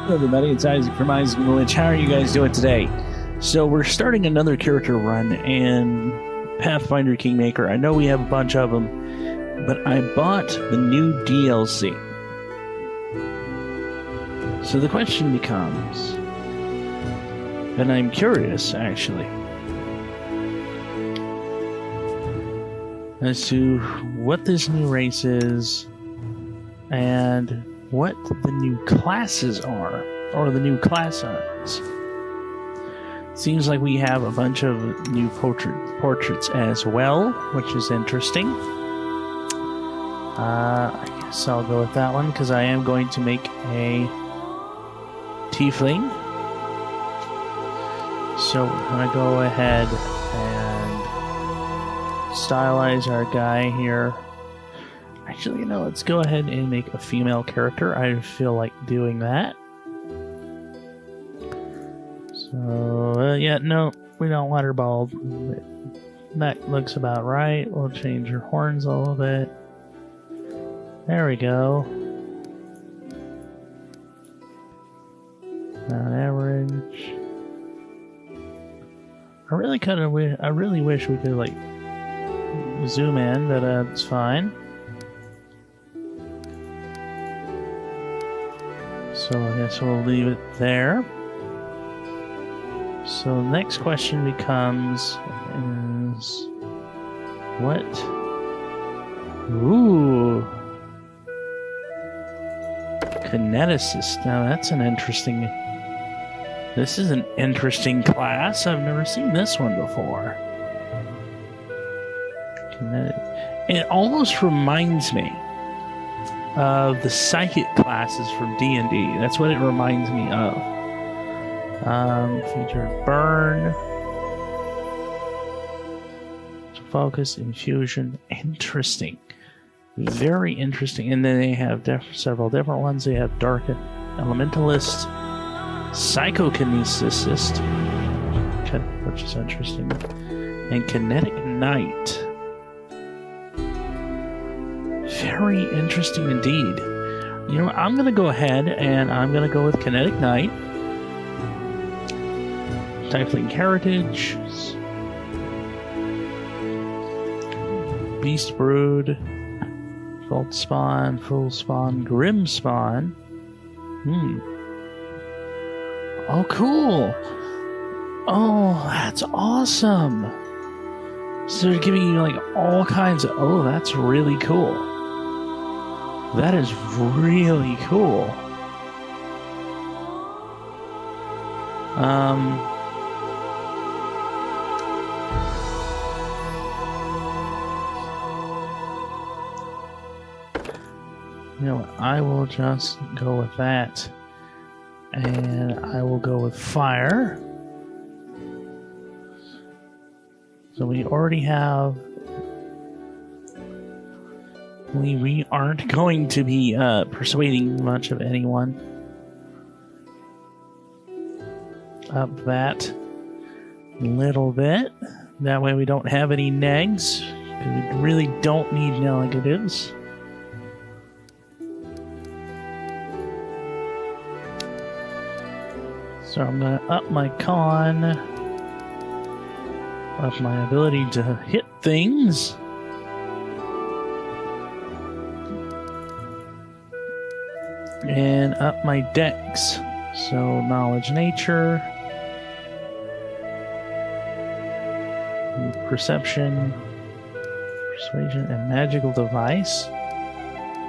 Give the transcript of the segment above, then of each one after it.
Hello everybody, it's Isaac from Isaac and the Witch. How are you guys doing today? So we're starting another character run in Pathfinder Kingmaker. I know we have a bunch of them, but I bought the new DLC. So the question becomes, and I'm curious actually, as to what this new race is and what the new classes are, or the new class is. Seems like we have a bunch of new portraits as well, which is interesting. I guess I'll go with that one, because I am going to make a tiefling. So we're going to go ahead and stylize our guy here. Actually, you know, let's go ahead and make a female character. I feel like doing that. So, yeah, no, we don't want her bald. That looks about right. We'll change her horns a little bit. There we go. About average. I really wish we could, like, zoom in, but it's fine. So I guess we'll leave it there. So the next question becomes is what? Ooh, kineticist. Now that's an interesting. This is an interesting class. I've never seen this one before. It almost reminds me of the psychic classes from D&D. That's what it reminds me of. Featured burn, focus, infusion. Interesting. Very interesting. And then they have several different ones. They have dark elementalist, psychokineticist, which is interesting, and kinetic knight. Very interesting indeed. You know, I'm going to go ahead and I'm going to go with Kinetic Knight. Tiefling Heritage. Beast Brood. Vault Spawn. Full Spawn. Grim Spawn. Oh, cool. Oh, that's awesome. So they're giving you like all kinds of... Oh, that's really cool. That is really cool. You know what? I will just go with that. And I will go with fire. So we already have... We aren't going to be persuading much of anyone. Up that little bit. That way we don't have any negs. Because we really don't need negatives. So I'm going to up my con. Up my ability to hit things. And up my dex. So, knowledge, nature, perception, persuasion, and magical device.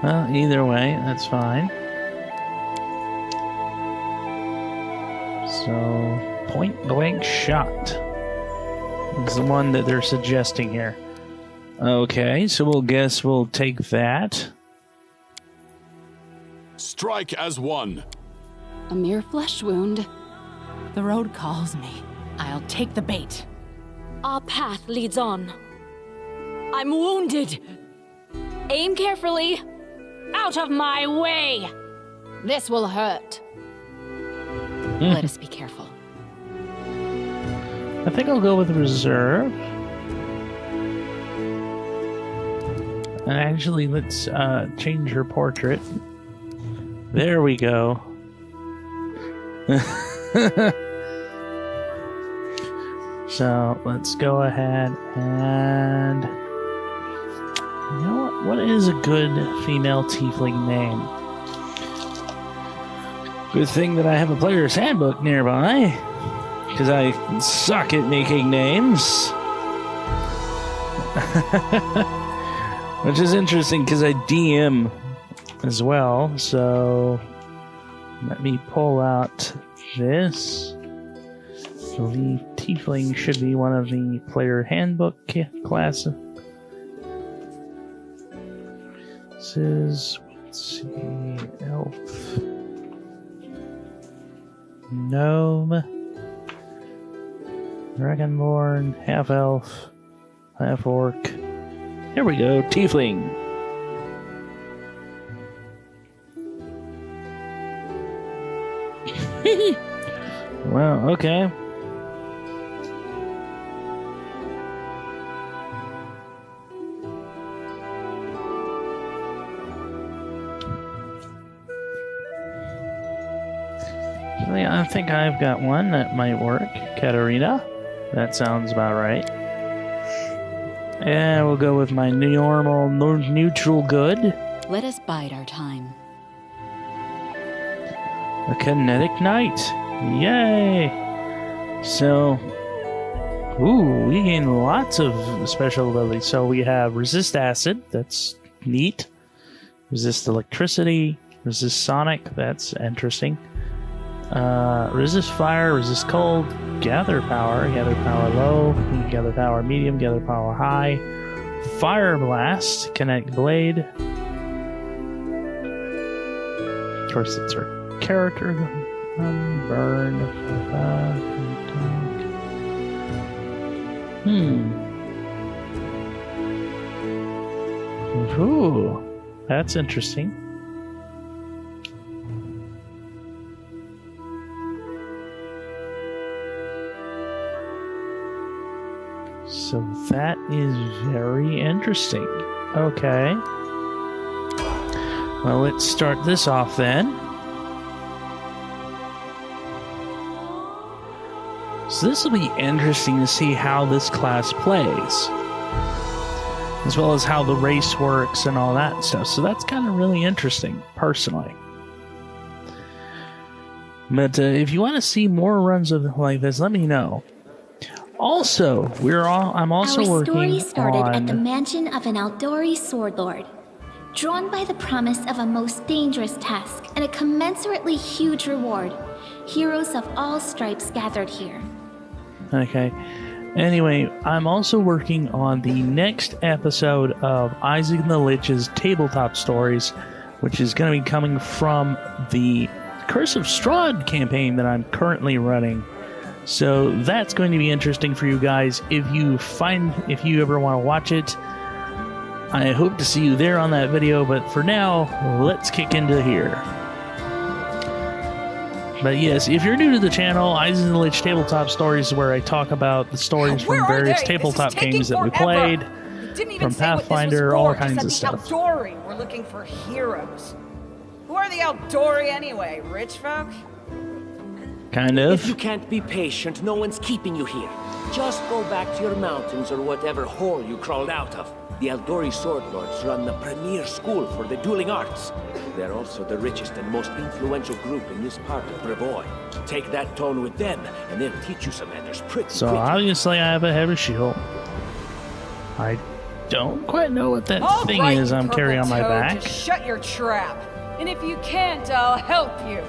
Well, either way, that's fine. So, point blank shot is the one that they're suggesting here. Okay, so we'll take that. Strike as one. A mere flesh wound. The road calls me. I'll take the bait. Our path leads on. I'm wounded. Aim carefully. Out of my way. This will hurt. Let us be careful. I think I'll go with reserve. And actually, let's change her portrait. There we go. So let's go ahead and... You know what? What is a good female tiefling name? Good thing that I have a player's handbook nearby, because I suck at making names. Which is interesting because I DM as well, so let me pull out this. I believe tiefling should be one of the player handbook classes. This is, let's see, elf, gnome, dragonborn, half elf, half orc. Here we go, tiefling. Well, okay. I think I've got one that might work. Katarina. That sounds about right. And we'll go with my normal, neutral good. Let us bide our time. A kinetic knight. Yay! So, ooh, we gain lots of special abilities. So we have resist acid. That's neat. Resist electricity. Resist sonic. That's interesting. Resist fire, resist cold, gather power low, gather power medium, gather power high, fire blast, kinetic blade. Of course, it's her character. Burn. Ooh, that's interesting. So that is very interesting. Okay. Well, let's start this off then. So this will be interesting to see how this class plays, as well as how the race works and all that stuff. So that's kind of really interesting, personally. But if you want to see more runs of like this, let me know. Also, I'm also working on... Our story started at the mansion of an Aldori sword lord. Drawn by the promise of a most dangerous task and a commensurately huge reward, heroes of all stripes gathered here. Okay. Anyway, I'm also working on the next episode of Isaac and the Lich's Tabletop Stories, which is going to be coming from the Curse of Strahd campaign that I'm currently running. So that's going to be interesting for you guys. If you ever want to watch it, I hope to see you there on that video. But for now, let's kick into here. But yes, if you're new to the channel, Isaac and the Lich Tabletop Stories is where I talk about the stories from various tabletop games that we played, from Pathfinder, all kinds of stuff. Aldori. We're looking for heroes. Who are the Aldori anyway? Rich folk? Kind of. If you can't be patient, no one's keeping you here. Just go back to your mountains or whatever hole you crawled out of. The Aldori Sword Lords run the premier school for the dueling arts. They're also the richest and most influential group in this part of Brevoy. Take that tone with them, and they'll teach you some manners pretty So quick. obviously I have a heavy shield. I don't quite know what that thing is I'm carrying on my back. Just shut your trap. And if you can't, I'll help you.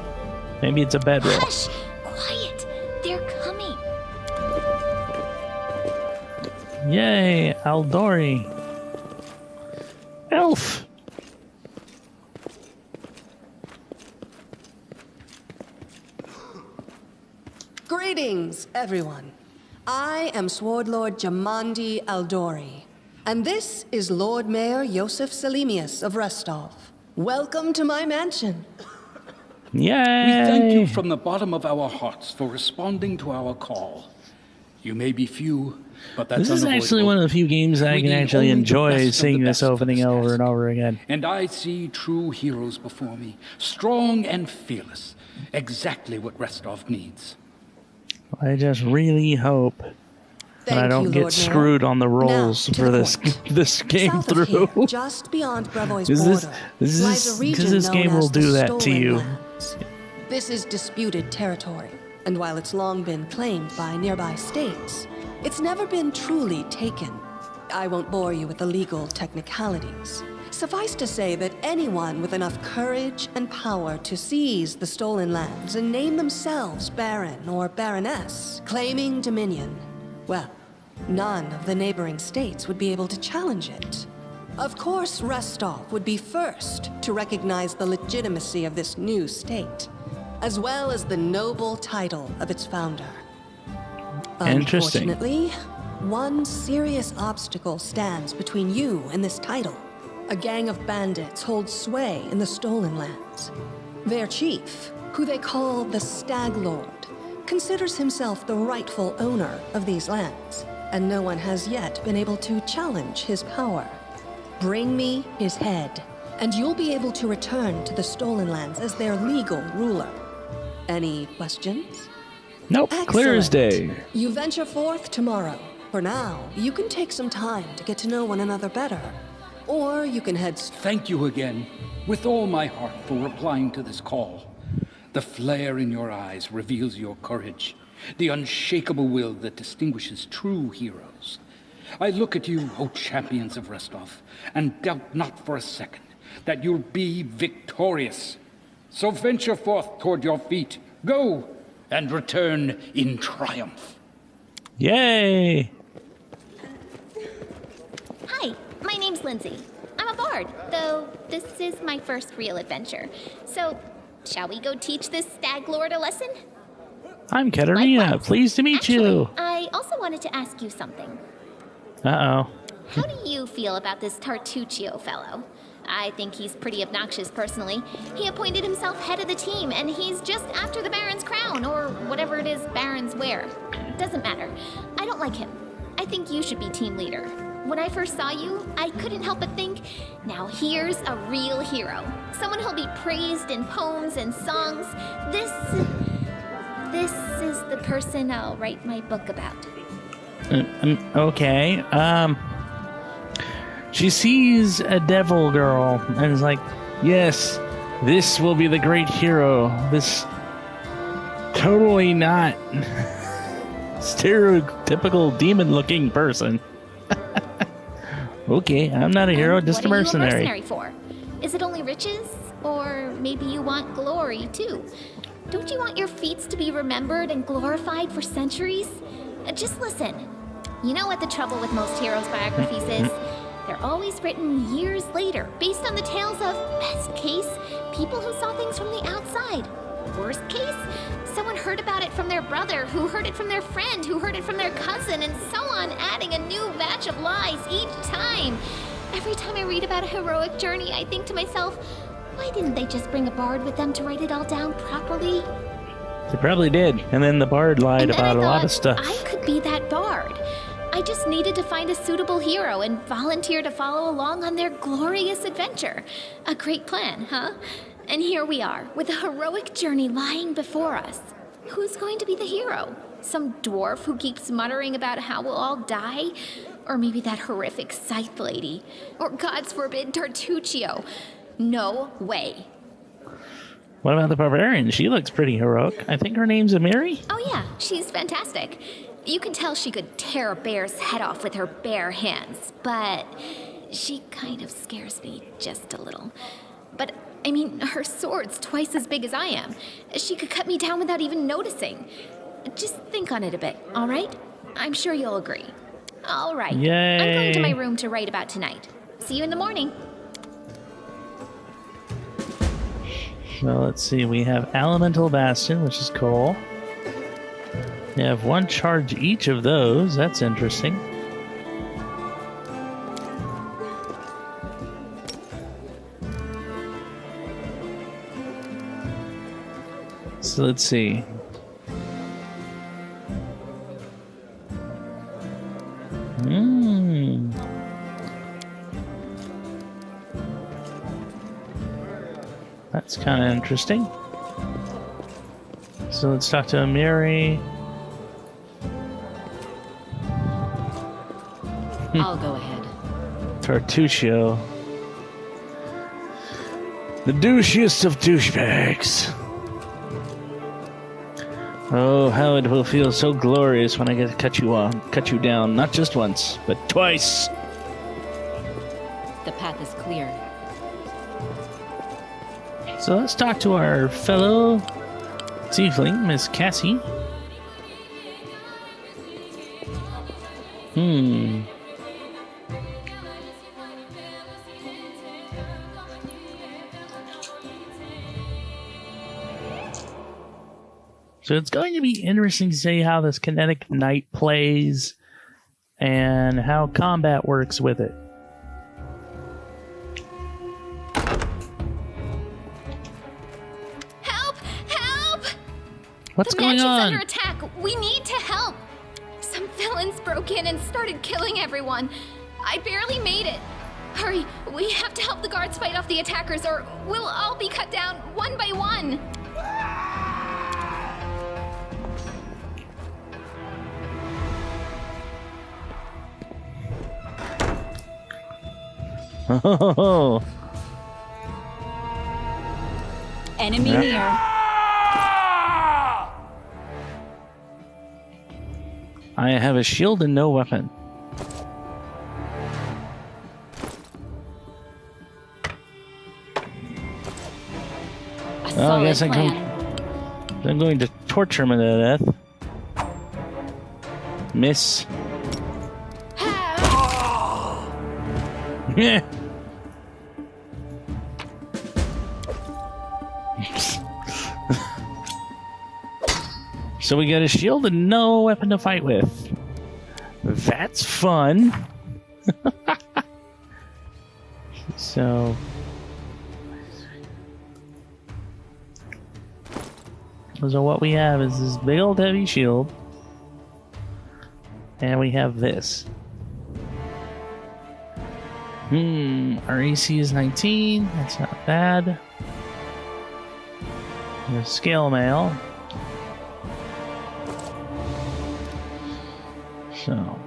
Maybe it's a bedroll. Hush! Quiet! They're coming! Yay, Aldori. Elf! Greetings, everyone. I am Sword Lord Jamandi Aldori, and this is Lord Mayor Yosef Selimius of Restov. Welcome to my mansion. Yay! We thank you from the bottom of our hearts for responding to our call. You may be few, but that's This is actually unavoidable. one of the few games I We can need actually only the enjoy best of seeing the this best for opening this over task. and over again. And I see true heroes before me, strong and fearless, exactly what Restov needs. I just really hope that I don't get screwed on the rolls for this game South of through. here, just beyond Brevoy's This border, lies a region this known game will as the do that to Stolen you. Lands. This is disputed territory, and while it's long been claimed by nearby states, it's never been truly taken. I won't bore you with the legal technicalities. Suffice to say that anyone with enough courage and power to seize the stolen lands and name themselves Baron or Baroness, claiming dominion, well, none of the neighboring states would be able to challenge it. Of course, Restov would be first to recognize the legitimacy of this new state, as well as the noble title of its founder. Interesting. Unfortunately, one serious obstacle stands between you and this title. A gang of bandits holds sway in the Stolen Lands. Their chief, who they call the Stag Lord, considers himself the rightful owner of these lands, and no one has yet been able to challenge his power. Bring me his head, and you'll be able to return to the Stolen Lands as their legal ruler. Any questions? Nope, clear as day. Excellent. You venture forth tomorrow. For now, you can take some time to get to know one another better. Or you can head... Thank you again, with all my heart, for replying to this call. The flare in your eyes reveals your courage, the unshakable will that distinguishes true heroes. I look at you, O champions of Restov, and doubt not for a second that you'll be victorious. So venture forth toward your feet. Go, and return in triumph. Yay! Hi, my name's Lindsay. I'm a bard, though this is my first real adventure. So, shall we go teach this stag lord a lesson? I'm Katerina. Likewise. Pleased to meet Actually, you. I also wanted to ask you something. Uh-oh. How do you feel about this Tartuccio fellow? I think he's pretty obnoxious personally. He appointed himself head of the team, and he's just after the Baron's crown, or whatever it is barons wear. Doesn't matter. I don't like him. I think you should be team leader. When I first saw you, I couldn't help but think, now here's a real hero. Someone who'll be praised in poems and songs. This is the person I'll write my book about. Okay. She sees a devil girl and is like, yes, this will be the great hero. This totally not stereotypical demon-looking person. Okay, I'm not a hero, just a mercenary. What are you a mercenary for? Is it only riches? Or maybe you want glory, too? Don't you want your feats to be remembered and glorified for centuries? Just listen. You know what the trouble with most heroes' biographies is? They're always written years later, based on the tales of, best case, people who saw things from the outside. Worst case, someone heard about it from their brother, who heard it from their friend, who heard it from their cousin, and so on, adding a new batch of lies each time. Every time I read about a heroic journey, I think to myself, why didn't they just bring a bard with them to write it all down properly? They probably did, and then the bard lied And then about I a lot thought, of stuff. I could be that bard. I just needed to find a suitable hero and volunteer to follow along on their glorious adventure. A great plan, huh? And here we are, with a heroic journey lying before us. Who's going to be the hero? Some dwarf who keeps muttering about how we'll all die? Or maybe that horrific scythe lady? Or, God's forbid, Tartuccio? No way. What about the barbarian? She looks pretty heroic. I think her name's Amiri? Oh yeah, she's fantastic. You can tell she could tear a bear's head off with her bare hands, but she kind of scares me just a little. But, I mean, her sword's twice as big as I am. She could cut me down without even noticing. Just think on it a bit, all right? I'm sure you'll agree. All right. Yay. I'm going to my room to write about tonight. See you in the morning. Well, let's see. We have Elemental Bastion, which is cool. We have one charge each of those. That's interesting. So let's see. That's kind of interesting. So let's talk to Amiri. I'll go ahead. Tartusio. The douchiest of douchebags. Oh, how it will feel so glorious when I get to cut you down, not just once, but twice. The path is clear. So let's talk to our fellow tiefling, Miss Cassie. So it's going to be interesting to see how this kinetic knight plays and how combat works with it. Help! Help! What's The going mansion's on? under attack. We need to help. Some villains broke in and started killing everyone. I barely made it. Hurry, we have to help the guards fight off the attackers or we'll all be cut down one by one. Oh, Enemy near. I have a shield and no weapon. Well, I guess I'm going to torture him to death. Miss. Yeah. So we got a shield and no weapon to fight with. That's fun. So what we have is this big old heavy shield. And we have this. Our AC is 19. That's not bad. The scale mail. So.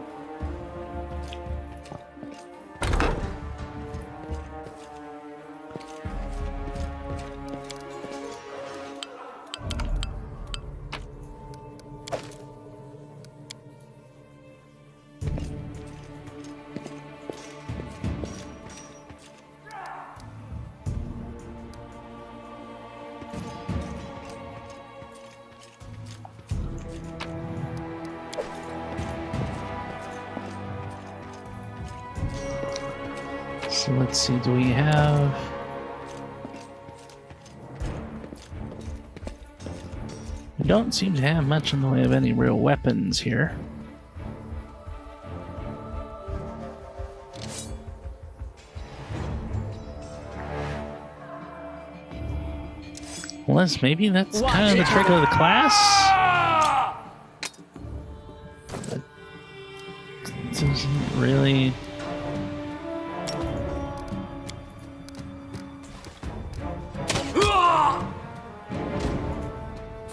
So let's see, do we have... We don't seem to have much in the way of any real weapons here. Unless maybe that's kind of the trick of the class? But it doesn't really...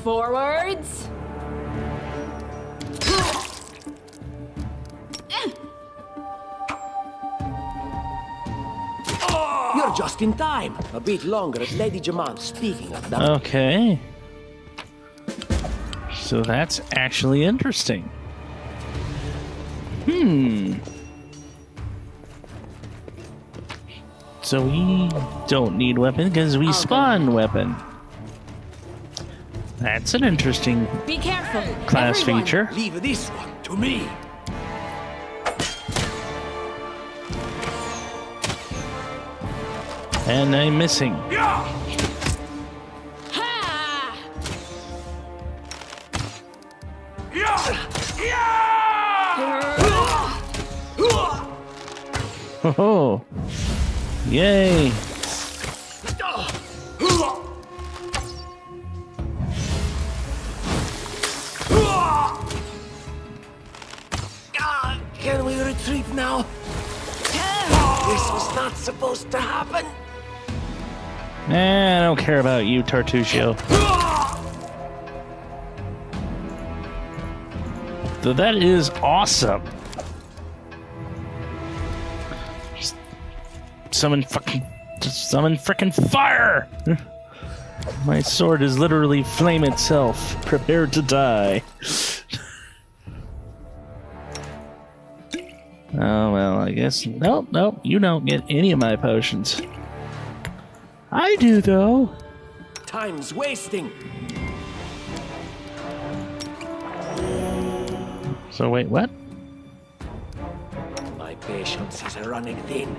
Forwards. You're just in time. A bit longer at Lady Jamant. Speaking of that. Okay. So that's actually interesting. So we don't need weapon because we spawn weapon. That's an interesting Be careful. class Everyone. feature. Leave this one to me. And I'm missing. Ha! Oh, yay! Can we retreat now? This was not supposed to happen. I don't care about you, Tartusio. So that is awesome. Just summon frickin' fire! My sword is literally flame itself. Prepare to die. Oh, well, I guess... Nope, you don't get any of my potions. I do, though. Time's wasting. So, wait, what? My patience is running thin.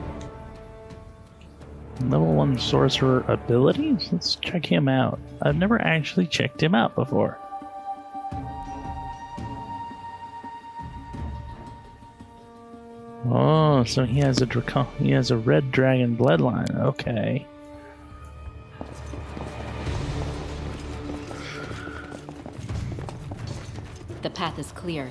Level 1 sorcerer abilities? Let's check him out. I've never actually checked him out before. Oh, so he has a red dragon bloodline. Okay. The path is clear.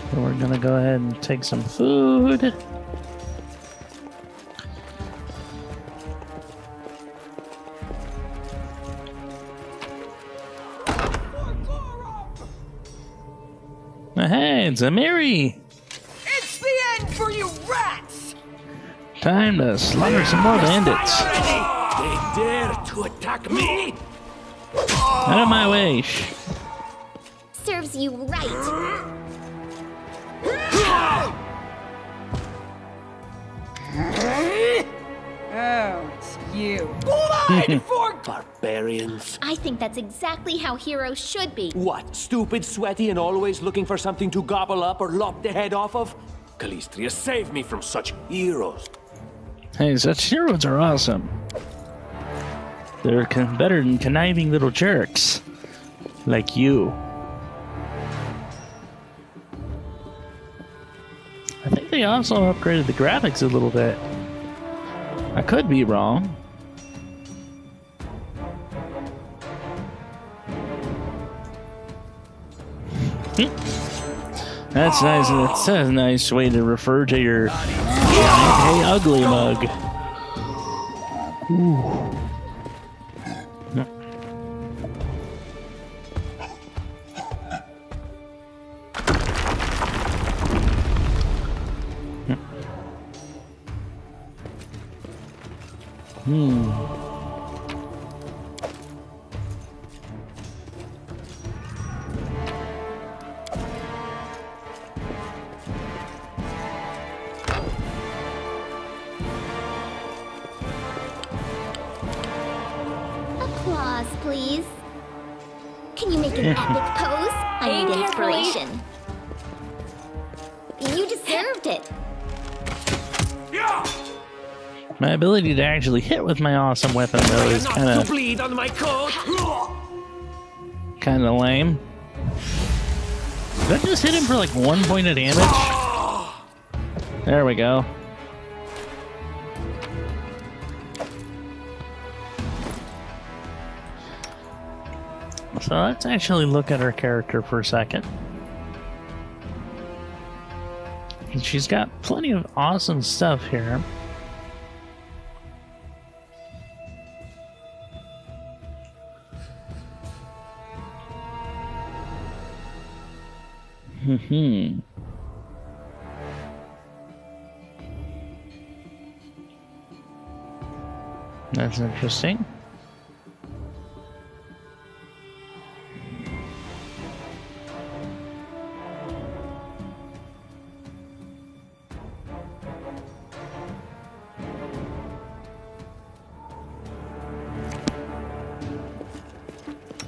So we're gonna go ahead and take some food. Hey, it's Amiri! It's the end for you rats! Time to slaughter some more bandits. They dare to attack me? Out of my way. Serves you right. Oh, it's you. Blood for Barbarians. I think that's exactly how heroes should be. What, stupid, sweaty, and always looking for something to gobble up or lop the head off of? Calistria, save me from such heroes. Hey, such heroes are awesome. They're better than conniving little jerks. Like you. I think they also upgraded the graphics a little bit. I could be wrong. That's nice. That's a nice way to refer to your giant, hey, ugly mug. Ooh. Applause, please. Can you make an epic pose? I Aim need carefully. inspiration. You deserved it. My ability to actually hit with my awesome weapon, though, is Not kind to of bleed on my coat. lame. Did I just hit him for like 1 point of damage? There we go. So let's actually look at her character for a second. She's got plenty of awesome stuff here. That's interesting.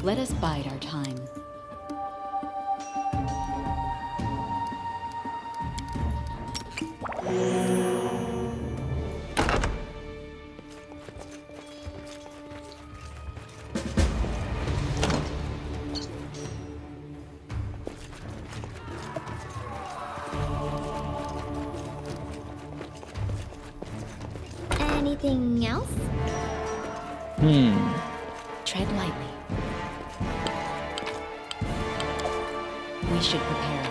Let us bide our time. Anything else? Tread lightly. We should prepare.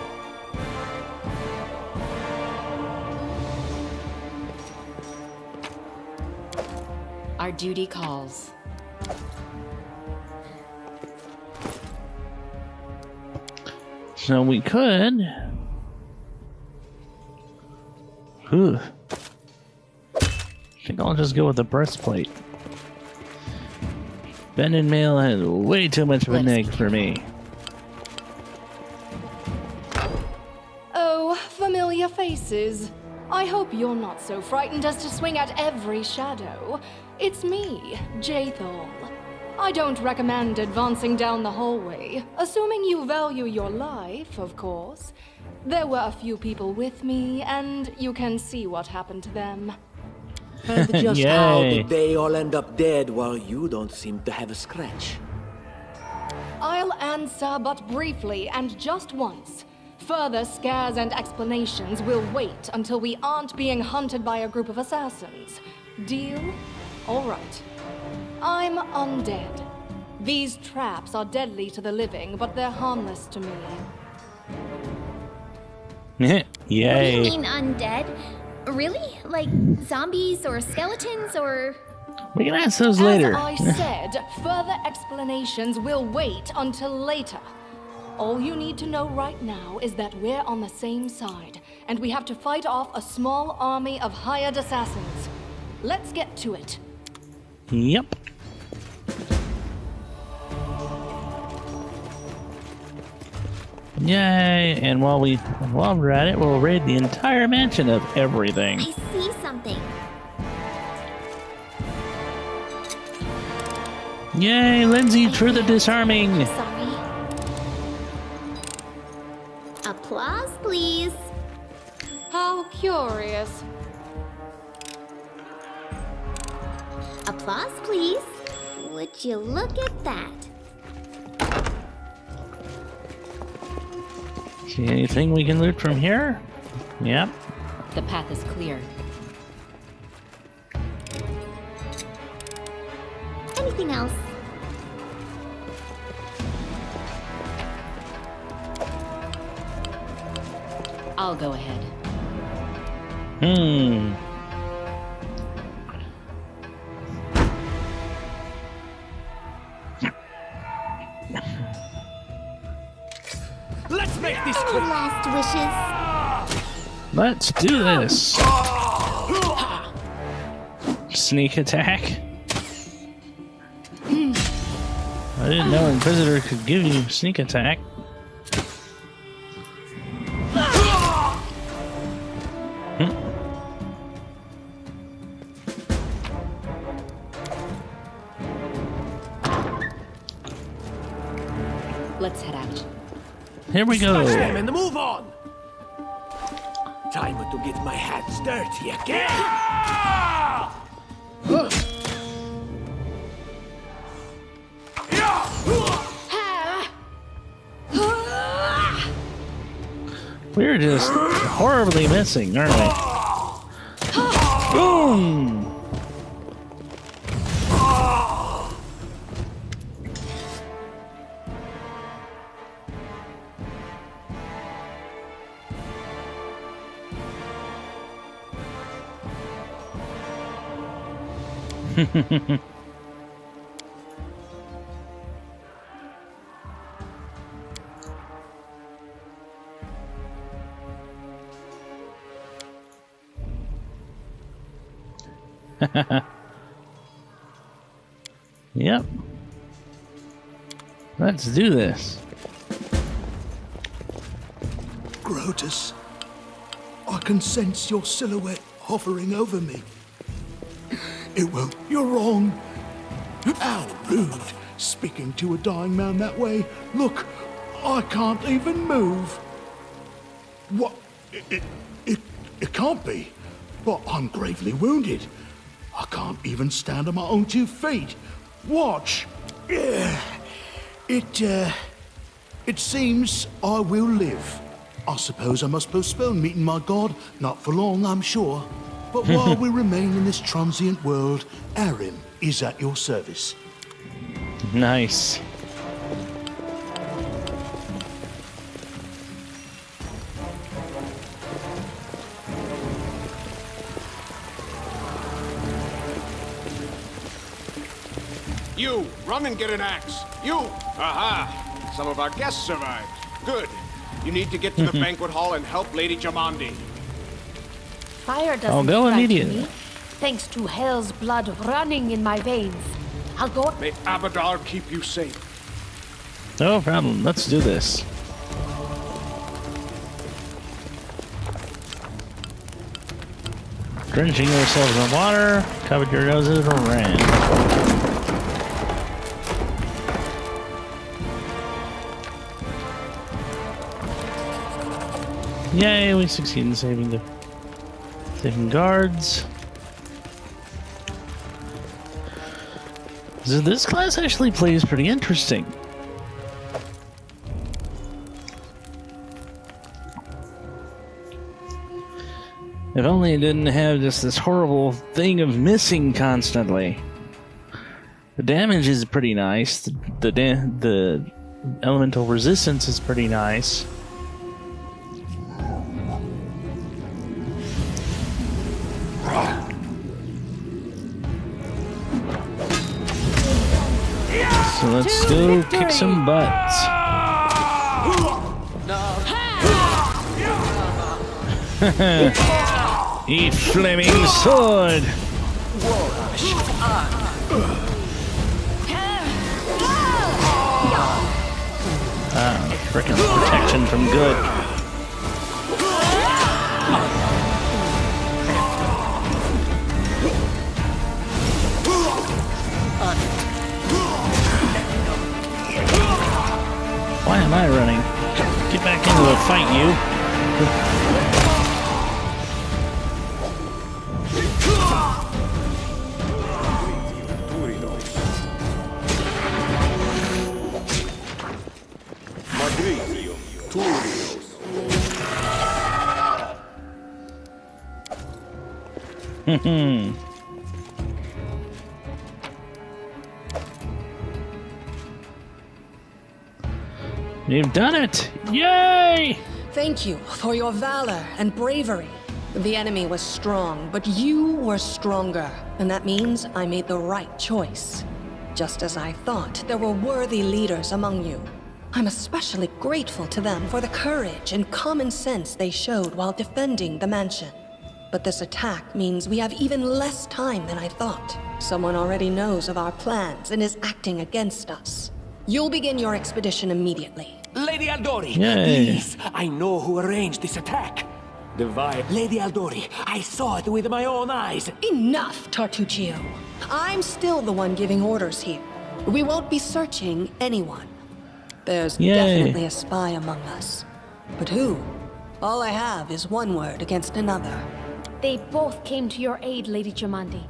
Our duty calls. So we could. I think I'll just go with the breastplate. Ben and Mail has way too much of a neg for me. Oh, familiar faces. I hope you're not so frightened as to swing at every shadow. It's me, Jathal. I don't recommend advancing down the hallway, assuming you value your life, of course. There were a few people with me, and you can see what happened to them. And just how Yay. did they all end up dead while you don't seem to have a scratch? I'll answer but briefly and just once. Further scares and explanations will wait until we aren't being hunted by a group of assassins. Deal? All right. I'm undead. These traps are deadly to the living, but they're harmless to me. What do you Yay. mean undead? Really? Like zombies or skeletons or... We can ask those later. As I said, further explanations will wait until later. All you need to know right now is that we're on the same side, and we have to fight off a small army of hired assassins. Let's get to it. Yep. Yay! And while we're at it, we'll raid the entire mansion of everything. I see something. Yay, Lindsay, for the disarming. Sorry. Applause, please. How curious. Applause, please. Would you look at that? See anything we can loot from here? Yep. The path is clear. Anything else? I'll go ahead. Let's make this Any quick! last wishes? Let's do this. Sneak attack. I didn't know Inquisitor could give you sneak attack. Let's head out. Here we go. Smash them and move on! Time to get my hands dirty again! We're just horribly missing, aren't we? Boom! Yep. Let's do this. Grotus, I can sense your silhouette hovering over me. It won't. You're wrong. How rude, speaking to a dying man that way. Look, I can't even move. What? It can't be. But I'm gravely wounded. I can't even stand on my own 2 feet. Watch. It seems I will live. I suppose I must postpone meeting my god. Not for long, I'm sure. But while we remain in this transient world, Arim is at your service. Nice. You, run and get an axe. You! Aha! Some of our guests survived. Good. You need to get to the banquet hall and help Lady Jamandi. Fire doesn't I'll go frighten immediately. me, thanks to hell's blood running in my veins. I'll go. May Abadar keep you safe. No problem. Let's do this. Drenching yourselves in water, covered your noses and ran. Yay, we succeed in saving guards. So this class actually plays pretty interesting. If only it didn't have just this horrible thing of missing constantly. The damage is pretty nice. The elemental resistance is pretty nice. So let's go kick some butts. Eat flaming sword! Frickin' protection from good. Why am I running? Get back into the fight, you! You've done it! Yay! Thank you for your valor and bravery. The enemy was strong, but you were stronger. And that means I made the right choice. Just as I thought, there were worthy leaders among you. I'm especially grateful to them for the courage and common sense they showed while defending the mansion. But this attack means we have even less time than I thought. Someone already knows of our plans and is acting against us. You'll begin your expedition immediately. Lady Aldori, Yay. please! I know who arranged this attack. The Lady Aldori, I saw it with my own eyes. Enough, Tartuccio. I'm still the one giving orders here. We won't be searching anyone. There's definitely a spy among us. But who? All I have is one word against another. They both came to your aid, Lady Jamandi.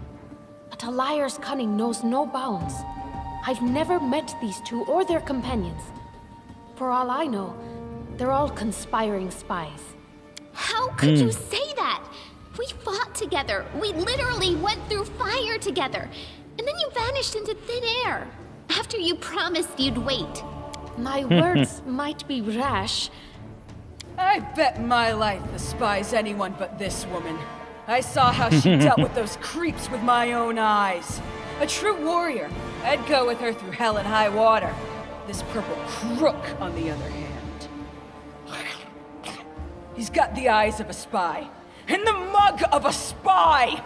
But a liar's cunning knows no bounds. I've never met these two or their companions. For all I know, they're all conspiring spies. How could you say that? We fought together. We literally went through fire together. And then you vanished into thin air. After you promised you'd wait. My words might be rash. I bet my life the spy's anyone but this woman. I saw how she dealt with those creeps with my own eyes. A true warrior. I'd go with her through hell and high water. This purple crook, on the other hand. He's got the eyes of a spy. And the mug of a spy!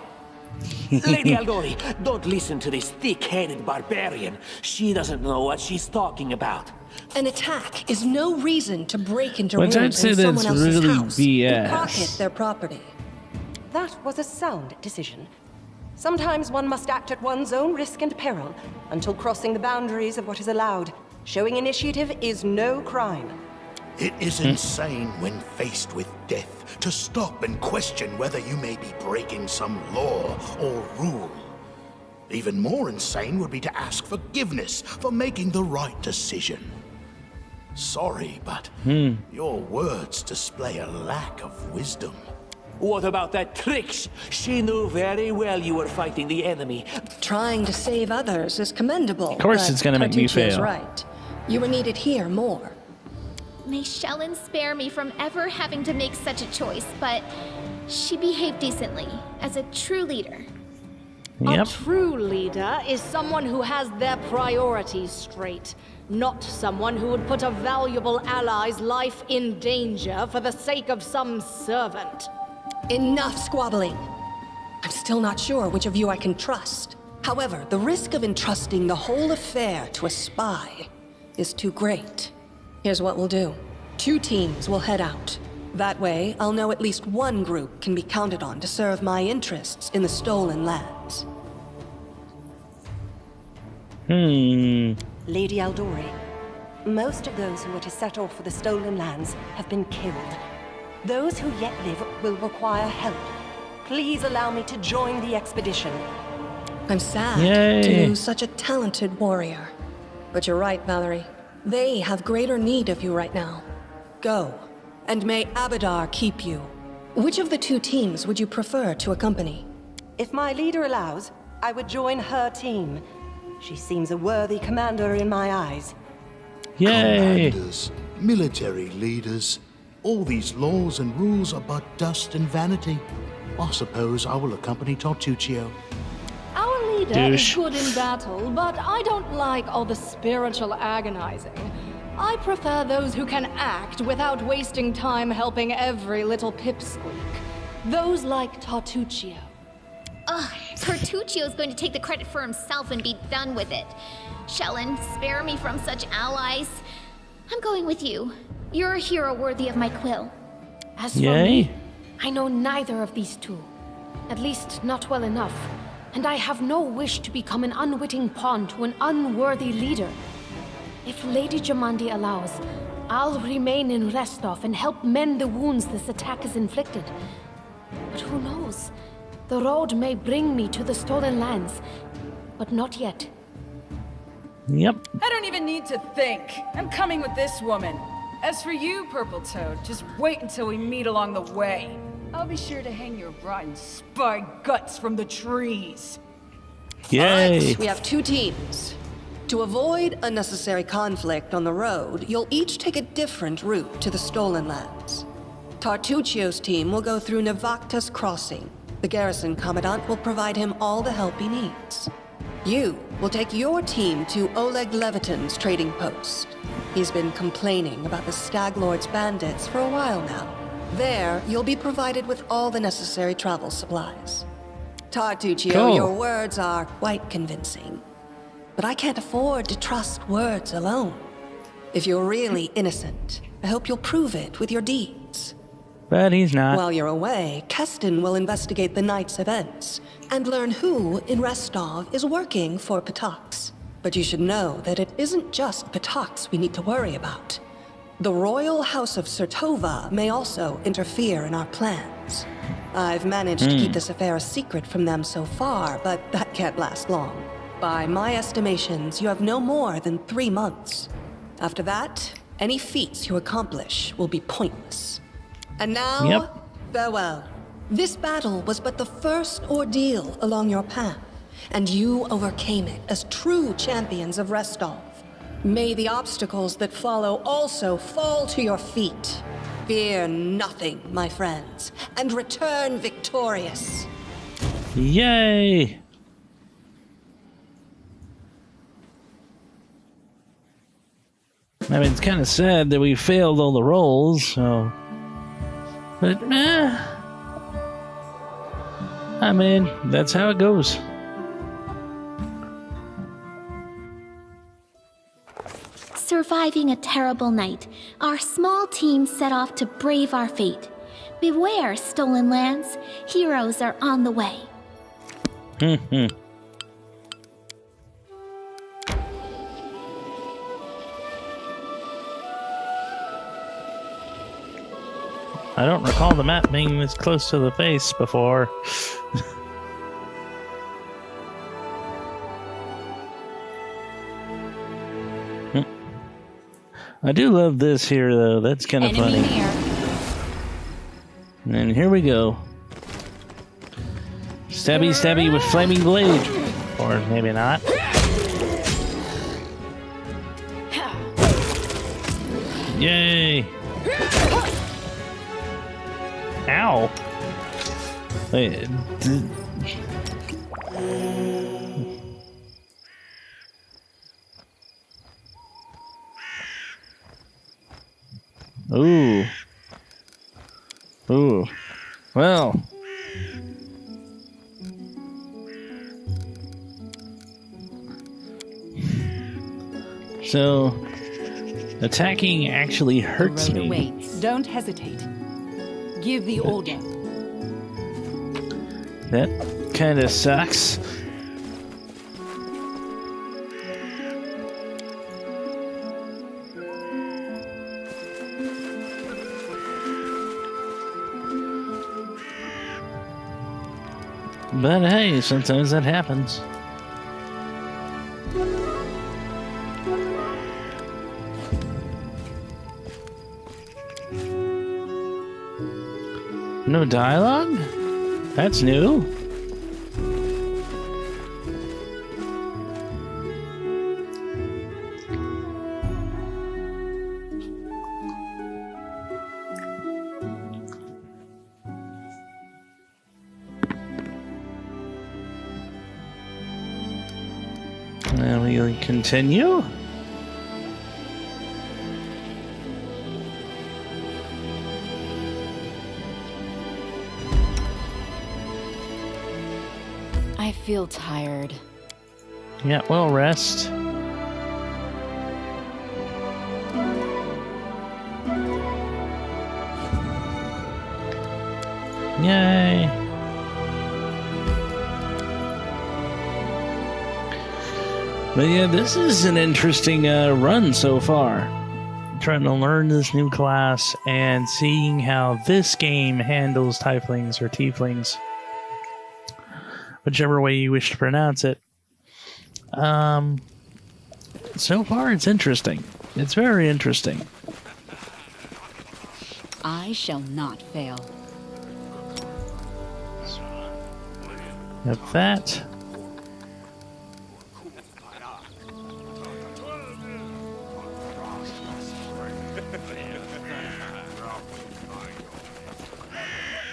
Lady Aldori, don't listen to this thick-headed barbarian. She doesn't know what she's talking about. An attack is no reason to break into Which I'd rooms say in someone that's else's really house BS. and pocket their property. That was a sound decision. Sometimes one must act at one's own risk and peril, until crossing the boundaries of what is allowed. Showing initiative is no crime. It is insane when faced with death to stop and question whether you may be breaking some law or rule. Even more insane would be to ask forgiveness for making the right decision. Sorry, but your words display a lack of wisdom. What about that Trix? She knew very well you were fighting the enemy. Trying to save others is commendable. Of course it's gonna make me Tartuccio's fail. right. You were needed here more. May Shellen spare me from ever having to make such a choice, but she behaved decently, as a true leader. A true leader is someone who has their priorities straight, not someone who would put a valuable ally's life in danger for the sake of some servant. Enough squabbling. I'm still not sure which of you I can trust. However, the risk of entrusting the whole affair to a spy is too great. Here's what we'll do. 2 teams will head out. That way, I'll know at least one group can be counted on to serve my interests in the stolen lands. Lady Aldori, most of those who are to set off for the stolen lands have been killed. Those who yet live will require help. Please allow me to join the expedition. I'm sad to lose such a talented warrior. But you're right, Valerie. They have greater need of you right now. Go, and may Abadar keep you. Which of the 2 teams would you prefer to accompany? If my leader allows, I would join her team. She seems a worthy commander in my eyes. Yay! Commanders, military leaders, all these laws and rules are but dust and vanity. I suppose I will accompany Tartuccio. Our leader is good in battle, but I don't like all the spiritual agonizing. I prefer those who can act without wasting time helping every little pipsqueak. Those like Tartuccio. Ugh, Tartuccio's going to take the credit for himself and be done with it. Shellen, spare me from such allies. I'm going with you. You're a hero worthy of my quill. As for me, I know neither of these 2. At least not well enough. And I have no wish to become an unwitting pawn to an unworthy leader. If Lady Jamandi allows, I'll remain in Restov and help mend the wounds this attack has inflicted. But who knows? The road may bring me to the stolen lands, but not yet. Yep. I don't even need to think. I'm coming with this woman. As for you, Purple Toad, just wait until we meet along the way. I'll be sure to hang your rotten spy guts from the trees. Yay! All right, we have 2 teams. To avoid unnecessary conflict on the road, you'll each take a different route to the stolen lands. Tartuccio's team will go through Navakta's crossing. The garrison commandant will provide him all the help he needs. You will take your team to Oleg Levitin's trading post. He's been complaining about the Stag Lord's bandits for a while now. There, you'll be provided with all the necessary travel supplies. Tartuccio, your words are quite convincing. But I can't afford to trust words alone. If you're really innocent, I hope you'll prove it with your deeds. But he's not. While you're away, Keston will investigate the night's events and learn who in Restov is working for Patox. But you should know that it isn't just Patox we need to worry about. The royal house of Sertova may also interfere in our plans. I've managed to keep this affair a secret from them so far, but that can't last long. By my estimations, you have no more than 3 months. After that, any feats you accomplish will be pointless. And now, farewell. This battle was but the first ordeal along your path, and you overcame it as true champions of Restov. May the obstacles that follow also fall to your feet. Fear nothing, my friends, and return victorious. Yay! I mean, it's kind of sad that we failed all the rolls, so... But, I mean, that's how it goes. Surviving a terrible night, our small team set off to brave our fate. Beware, stolen lands. Heroes are on the way. I don't recall the map being this close to the face before. I do love this here, though. That's kind of funny. And here we go. Stabby, stabby with flaming blade. Or maybe not. Yay! Ow! Wait. Ooh. Ooh. Well. So, attacking actually hurts me. Waits. Don't hesitate. Give the order. That kind of sucks. But hey, sometimes that happens. No dialogue? That's new. And we'll continue. I feel tired. Yeah, well, rest. Yay! But yeah, this is an interesting run so far. Trying to learn this new class and seeing how this game handles tieflings or tieflings. Whichever way you wish to pronounce it. So far, it's interesting. It's very interesting. I shall not fail. Yep, that.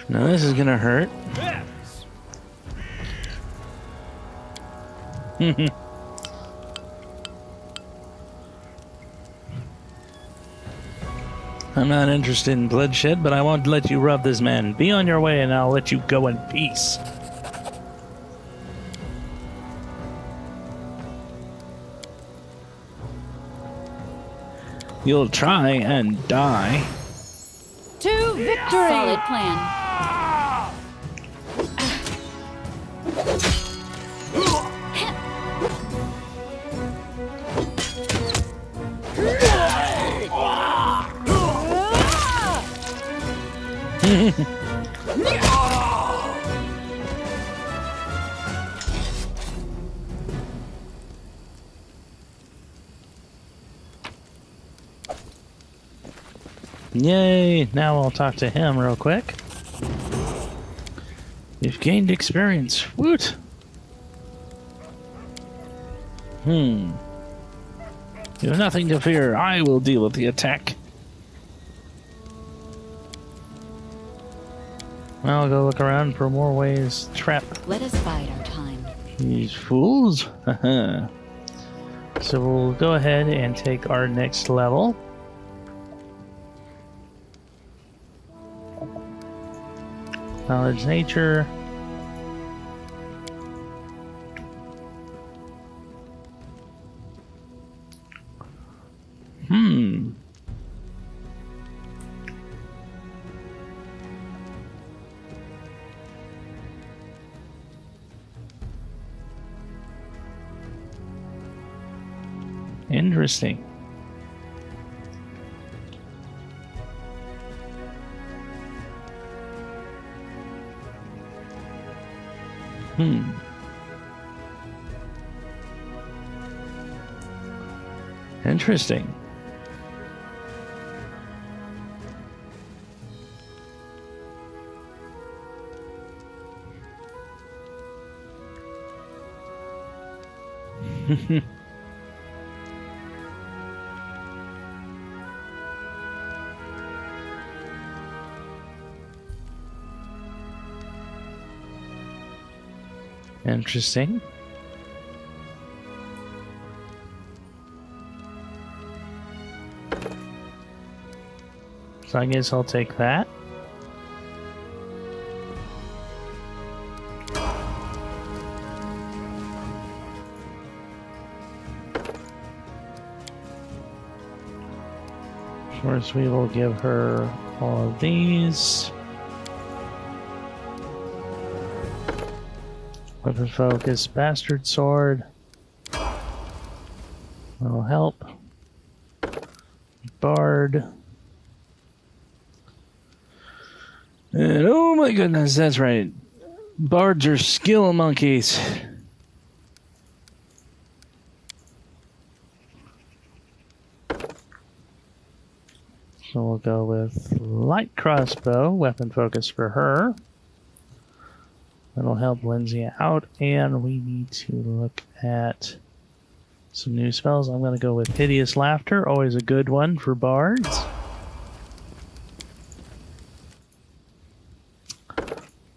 Now this is gonna hurt. I'm not interested in bloodshed, but I won't let you rob this man. Be on your way and I'll let you go in peace. You'll try and die. To victory! Solid plan. Yay! Now I'll talk to him real quick. You've gained experience. Woot! You have nothing to fear. I will deal with the attack. I'll go look around for more ways to trap. Let us bide our time. These fools. So we'll go ahead and take our next level. Knowledge nature. Interesting. Interesting. Interesting. So I guess I'll take that. First, we will give her all of these. Weapon focus, bastard sword. That'll help. Bard. And oh my goodness, that's right. Bards are skill monkeys. So we'll go with light crossbow, weapon focus for her. That'll help Lindsay out, and we need to look at some new spells. I'm going to go with Hideous Laughter, always a good one for bards.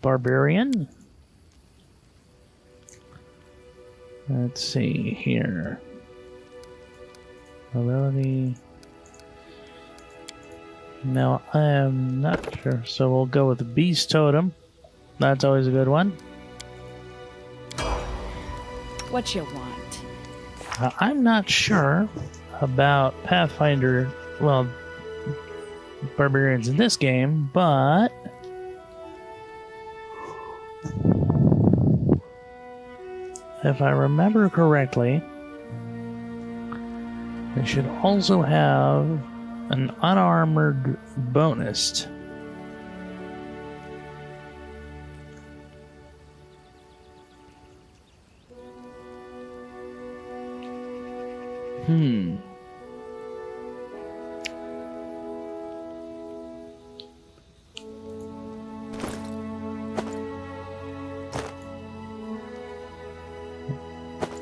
Barbarian. Let's see here. Ability. No, I am not sure. So we'll go with the Beast Totem. That's always a good one. What you want? I'm not sure about Pathfinder, well, barbarians in this game, but if I remember correctly, they should also have an unarmored bonus.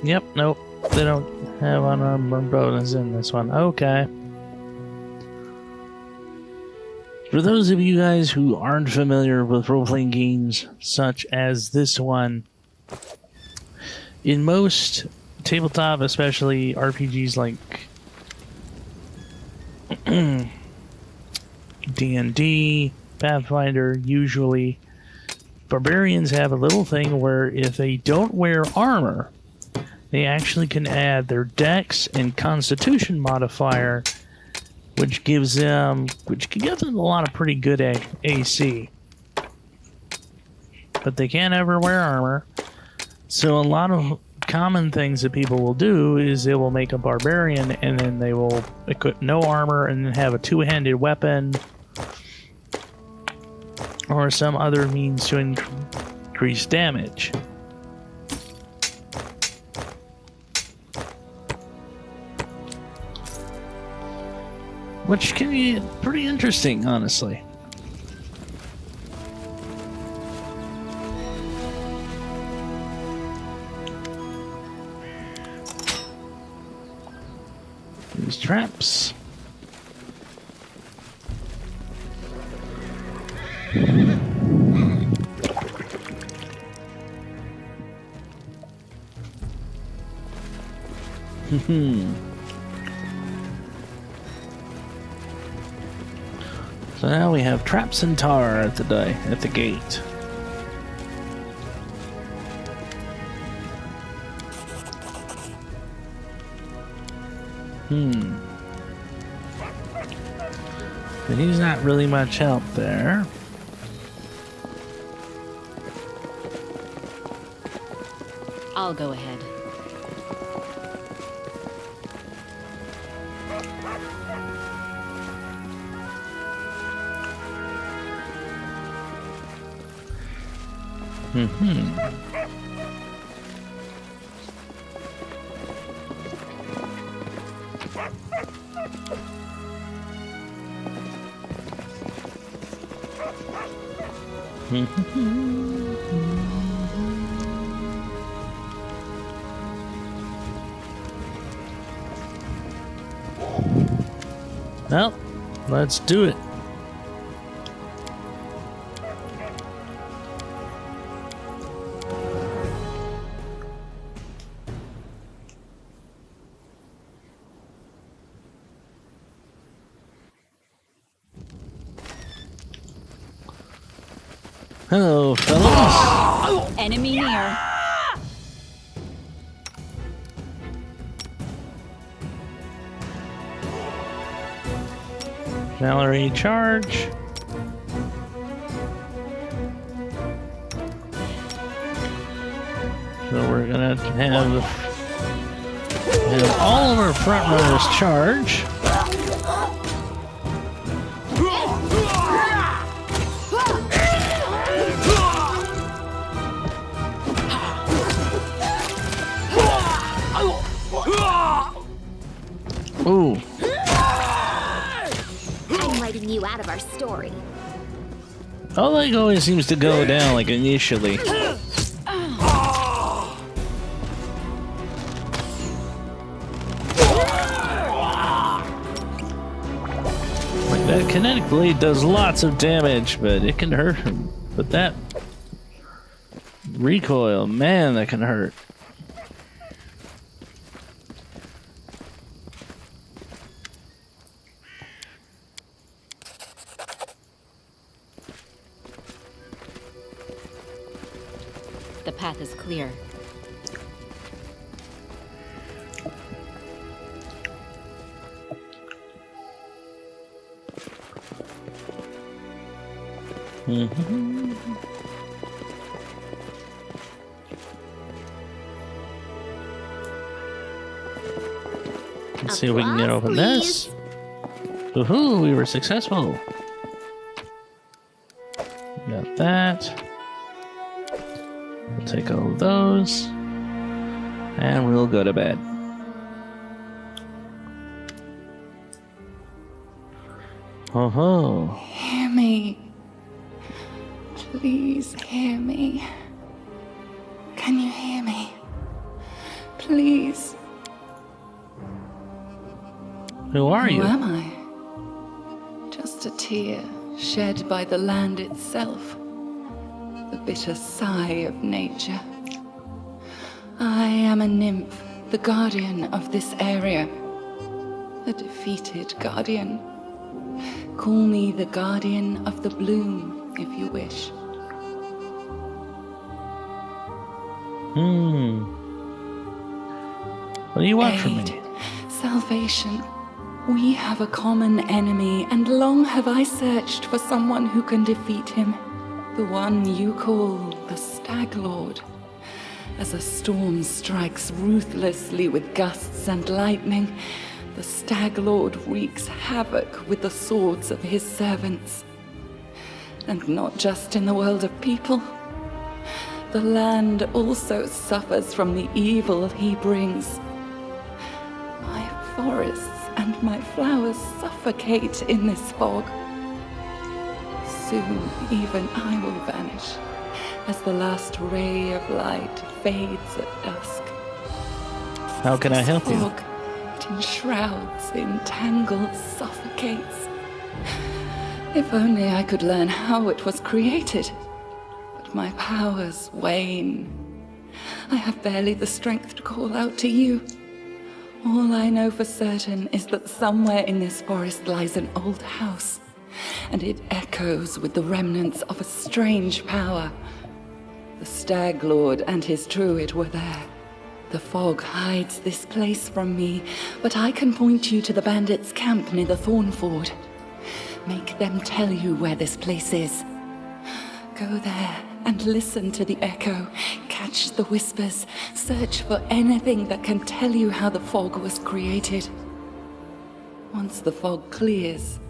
Yep, nope. They don't have unarmored bonus in this one. Okay. For those of you guys who aren't familiar with role-playing games such as this one, in most tabletop, especially RPGs like D&D, Pathfinder, usually barbarians have a little thing where if they don't wear armor, they actually can add their dex and constitution modifier, which can give them a lot of pretty good AC. But they can't ever wear armor. So a lot of common things that people will do is they will make a barbarian and then they will equip no armor and then have a two-handed weapon or some other means to increase damage. Which can be pretty interesting, honestly. These traps. So now we have traps and tar at the gate. But he's not really much help there. I'll go ahead. Well, let's do it. Hello, fellas. Enemy near. Valerie, charge. So we're gonna have all of our front runners charge. Ooh. I'm writing you out of our story. Oh, like always seems to go down like initially. Like that kinetic blade does lots of damage, but it can hurt him. But that recoil, man, that can hurt. The path is clear. Let's see if we can get open this. Woohoo, we were successful. Got that. We'll take all of those. And we'll go to bed. Oh-ho. Hear me. Please hear me. Can you hear me? Please. Who are you? Who am I? Just a tear shed by the land itself. The bitter sigh of nature. I am a nymph, the guardian of this area. A defeated guardian. Call me the guardian of the bloom, if you wish. What do you want from me? Salvation. We have a common enemy, and long have I searched for someone who can defeat him. The one you call the Stag Lord. As a storm strikes ruthlessly with gusts and lightning, the Stag Lord wreaks havoc with the swords of his servants. And not just in the world of people. The land also suffers from the evil he brings. My forests and my flowers suffocate in this fog. Soon even I will vanish, as the last ray of light fades at dusk. How can I help you? Fog, it enshrouds, entangles, suffocates. If only I could learn how it was created. But my powers wane. I have barely the strength to call out to you. All I know for certain is that somewhere in this forest lies an old house, and it echoes with the remnants of a strange power. The Stag Lord and his druid were there. The fog hides this place from me, but I can point you to the bandits' camp near the Thornford. Make them tell you where this place is. Go there and listen to the echo, catch the whispers, search for anything that can tell you how the fog was created. Once the fog clears,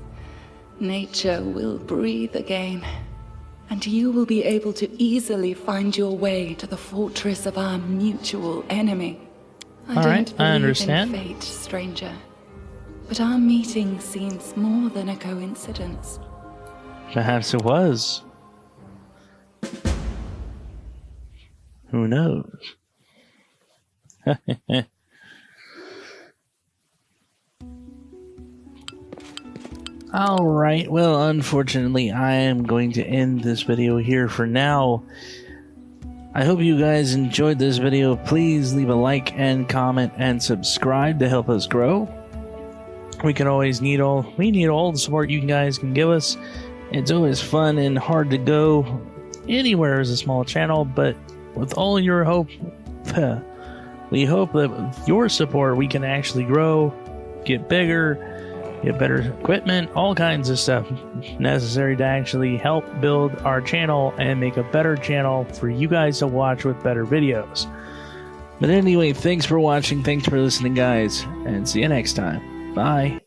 nature will breathe again, and you will be able to easily find your way to the fortress of our mutual enemy. I don't believe in fate, stranger, but our meeting seems more than a coincidence. Perhaps it was. Who knows? Alright, well, unfortunately, I am going to end this video here for now. I hope you guys enjoyed this video. Please leave a like and comment and subscribe to help us grow. We need all the support you guys can give us. It's always fun and hard to go anywhere as a small channel, but with all your hope, we hope that with your support we can actually grow, get bigger, get better equipment, all kinds of stuff necessary to actually help build our channel and make a better channel for you guys to watch with better videos. But anyway, thanks for watching, thanks for listening, guys, and see you next time. Bye.